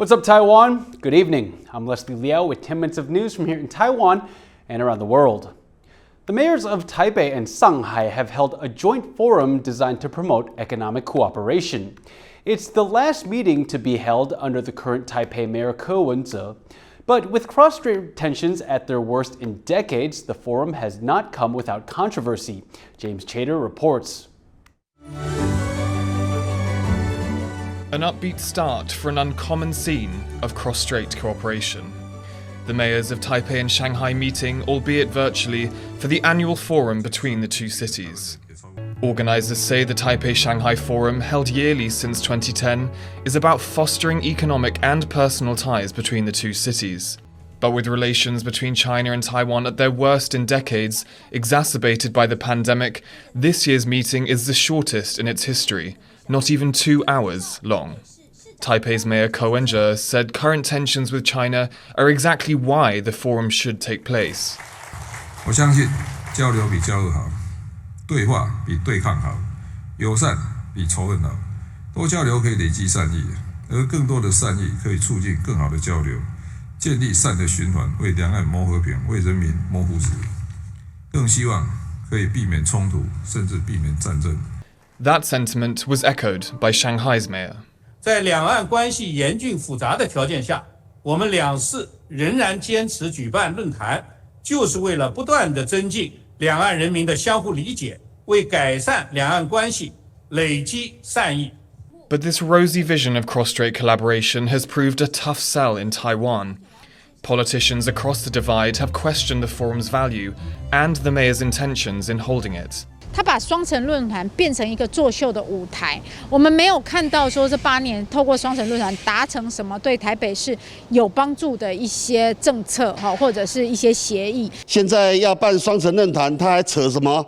What's up, Taiwan? Good evening. I'm Leslie Liao with 10 minutes of news from here in Taiwan and around the world. The mayors of Taipei and Shanghai have held a joint forum designed to promote economic cooperation. It's the last meeting to be held under the current Taipei Mayor Ko Wen-je. But with cross-strait tensions at their worst in decades, the forum has not come without controversy. James Chater reports. An upbeat start for an uncommon scene of cross-strait cooperation. The mayors of Taipei and Shanghai meeting, albeit virtually, for the annual forum between the two cities. Organisers say the Taipei-Shanghai Forum, held yearly since 2010, is about fostering economic and personal ties between the two cities. But with relations between China and Taiwan at their worst in decades, exacerbated by the pandemic, this year's meeting is the shortest in its history, not even 2 hours long. Taipei's Mayor Ko Wen-je said current tensions with China are exactly why the forum should take place. 我相信交流比交恶好，对话比对抗好，友善比仇恨好。多交流可以累积善意，而更多的善意可以促进更好的交流，建立善的循环，为两岸谋和平，为人民谋福祉。更希望可以避免冲突，甚至避免战争。 That sentiment was echoed by Shanghai's mayor. 在两岸关系严峻复杂的条件下，我们两市仍然坚持举办论坛，就是为了不断地增进两岸人民的相互理解，为改善两岸关系累积善意。 But this rosy vision of cross-strait collaboration has proved a tough sell in Taiwan. Politicians across the divide have questioned the forum's value and the mayor's intentions in holding it. 他把双城论坛变成一个作秀的舞台，我们没有看到说这8年透过双城论坛达成什么对台北市有帮助的一些政策或者是一些协议。现在要办双城论坛，他还扯什么？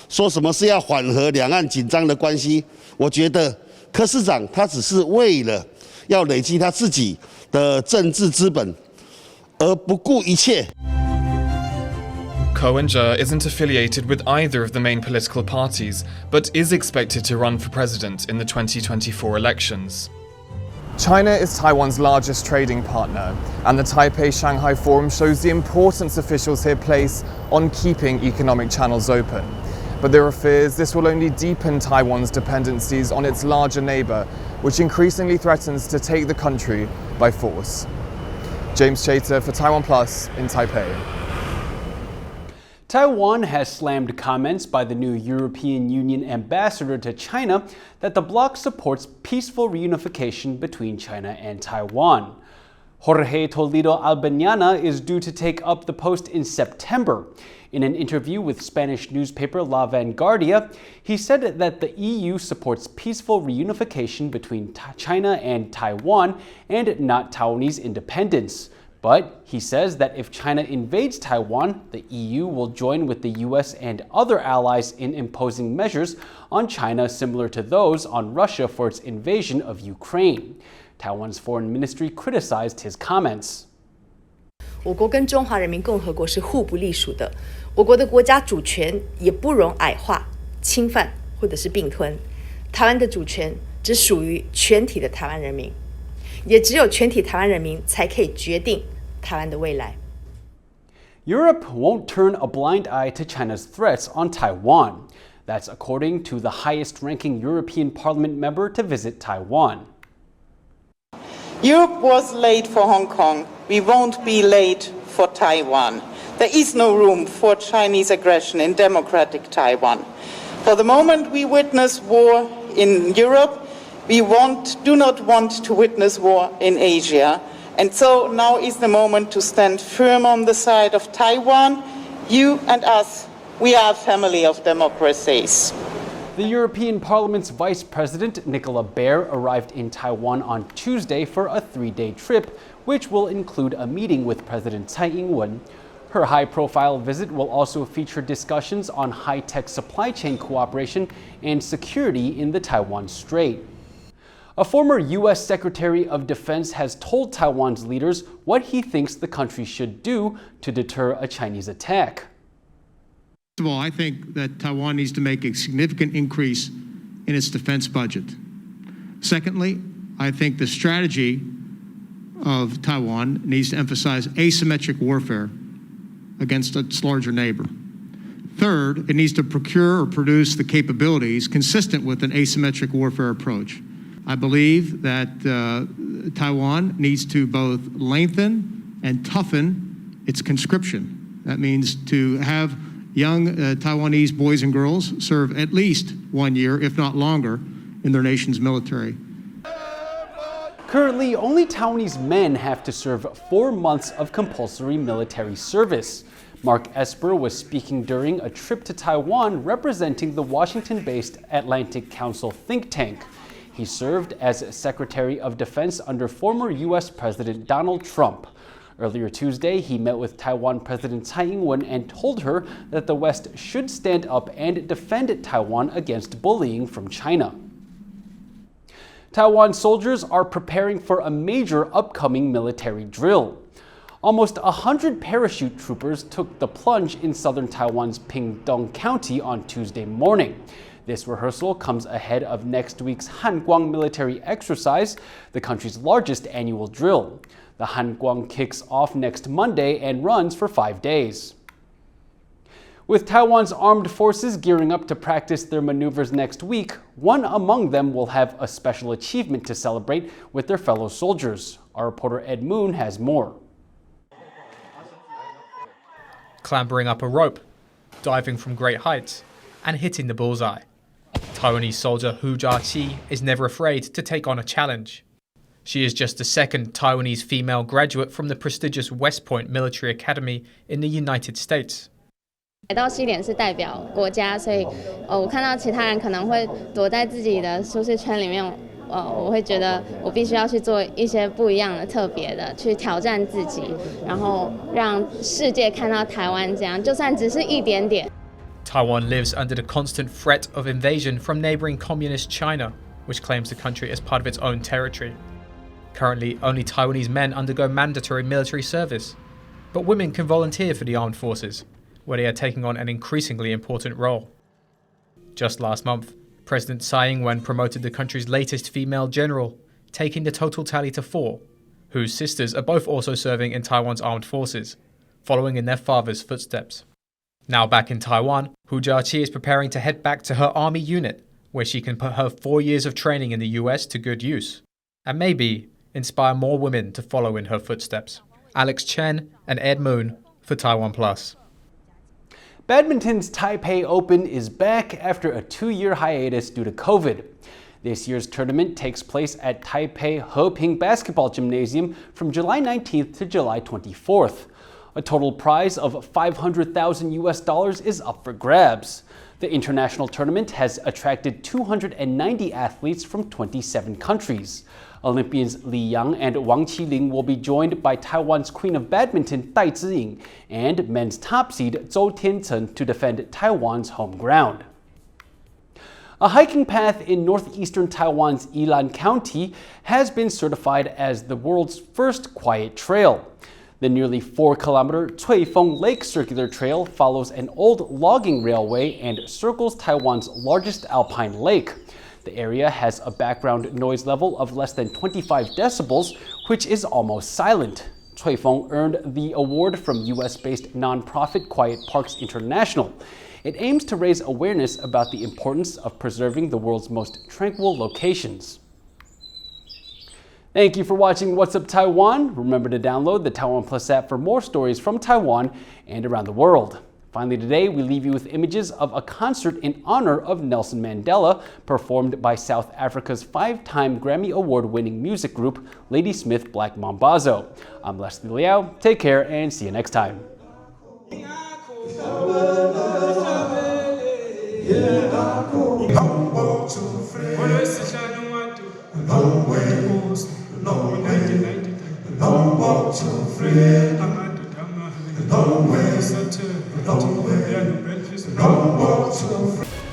说什么是要缓和两岸紧张的关系？我觉得柯市长他只是为了要累积他自己的政治资本，而不顾一切。 Ko Wen-je isn't affiliated with either of the main political parties, but is expected to run for president in the 2024 elections. China is Taiwan's largest trading partner, and the Taipei-Shanghai Forum shows the importance officials here place on keeping economic channels open. But there are fears this will only deepen Taiwan's dependencies on its larger neighbour, which increasingly threatens to take the country by force. James Chater for TaiwanPlus in Taipei. Taiwan has slammed comments by the new European Union ambassador to China that the bloc supports peaceful reunification between China and Taiwan. Jorge Toledo Albañana is due to take up the post in September. In an interview with Spanish newspaper La Vanguardia, he said that the EU supports peaceful reunification between China and Taiwan and not Taiwanese independence. But he says that if China invades Taiwan, the EU will join with the US and other allies in imposing measures on China similar to those on Russia for its invasion of Ukraine. Taiwan's foreign ministry criticized his comments. 我国跟中华人民共和国是互不隶属的，我国的国家主权也不容矮化、侵犯或者是并吞。台湾的主权只属于全体的台湾人民。 也只有全体台湾人民才可以决定台湾的未来。 Europe won't turn a blind eye to China's threats on Taiwan. That's according to the highest-ranking European Parliament member to visit Taiwan. Europe was late for Hong Kong. We won't be late for Taiwan. There is no room for Chinese aggression in democratic Taiwan. For the moment, we witness war in Europe. We do not want to witness war in Asia. And so now is the moment to stand firm on the side of Taiwan. You and us, we are a family of democracies. The European Parliament's Vice President, Nicola Baer, arrived in Taiwan on Tuesday for a 3-day trip, which will include a meeting with President Tsai Ing-wen. Her high-profile visit will also feature discussions on high-tech supply chain cooperation and security in the Taiwan Strait. A former U.S. Secretary of Defense has told Taiwan's leaders what he thinks the country should do to deter a Chinese attack. First of all, I think that Taiwan needs to make a significant increase in its defense budget. Secondly, I think the strategy of Taiwan needs to emphasize asymmetric warfare against its larger neighbor. Third, it needs to procure or produce the capabilities consistent with an asymmetric warfare approach. I believe that Taiwan needs to both lengthen and toughen its conscription. That means to have young Taiwanese boys and girls serve at least 1 year, if not longer, in their nation's military. Currently, only Taiwanese men have to serve 4 months of compulsory military service. Mark Esper was speaking during a trip to Taiwan representing the Washington-based Atlantic Council think tank. He served as Secretary of Defense under former U.S. President Donald Trump. Earlier Tuesday, he met with Taiwan President Tsai Ing-wen and told her that the West should stand up and defend Taiwan against bullying from China. Taiwan soldiers are preparing for a major upcoming military drill. Almost 100 parachute troopers took the plunge in southern Taiwan's Pingtung County on Tuesday morning. This rehearsal comes ahead of next week's Hanguang military exercise, the country's largest annual drill. The Hanguang kicks off next Monday and runs for 5 days. With Taiwan's armed forces gearing up to practice their maneuvers next week, one among them will have a special achievement to celebrate with their fellow soldiers. Our reporter Ed Moon has more. Clambering up a rope, diving from great heights, and hitting the bullseye. Taiwanese soldier Hu Jia-chi is never afraid to take on a challenge. She is just the second Taiwanese female graduate from the prestigious West Point Military Academy in the United States. 来到西点是代表国家，所以我看到其他人可能会躲在自己的舒适圈里面，我会觉得我必须要去做一些不一样的、特别的，去挑战自己，然后让世界看到台湾这样，就算只是一点点。Taiwan lives under the constant threat of invasion from neighboring communist China, which claims the country as part of its own territory. Currently, only Taiwanese men undergo mandatory military service, but women can volunteer for the armed forces, where they are taking on an increasingly important role. Just last month, President Tsai Ing-wen promoted the country's latest female general, taking the total tally to 4, whose sisters are both also serving in Taiwan's armed forces, following in their father's footsteps. Now back in Taiwan, Hu Jia-chi is preparing to head back to her army unit, where she can put her 4 years of training in the US to good use, and maybe inspire more women to follow in her footsteps. Alex Chen and Ed Moon for TaiwanPlus. Badminton's Taipei Open is back after a 2-year hiatus due to COVID. This year's tournament takes place at Taipei Heping Basketball Gymnasium from July 19th to July 24th. A total prize of $500,000 US is up for grabs. The international tournament has attracted 290 athletes from 27 countries. Olympians Liao and Wang Qiling will be joined by Taiwan's Queen of Badminton Dai Ziying and men's top seed Zhou Tiancheng to defend Taiwan's home ground. A hiking path in northeastern Taiwan's Yilan County has been certified as the world's first quiet trail. The nearly 4-kilometer Cuifeng Lake Circular Trail follows an old logging railway and circles Taiwan's largest alpine lake. The area has a background noise level of less than 25 decibels, which is almost silent. Cuifeng earned the award from US-based nonprofit Quiet Parks International. It aims to raise awareness about the importance of preserving the world's most tranquil locations. Thank you for watching What's Up Taiwan. Remember to download the TaiwanPlus app for more stories from Taiwan and around the world. Finally today, we leave you with images of a concert in honor of Nelson Mandela, performed by South Africa's 5-time Grammy Award-winning music group, Ladysmith Black Mambazo. I'm Leslie Liao. Take care and see you next time.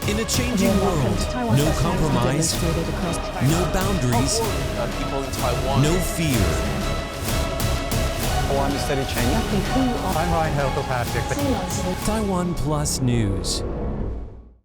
In a changing world, no compromise, no boundaries, no fear. I'm Ryan Kilpatrick. TaiwanPlus News.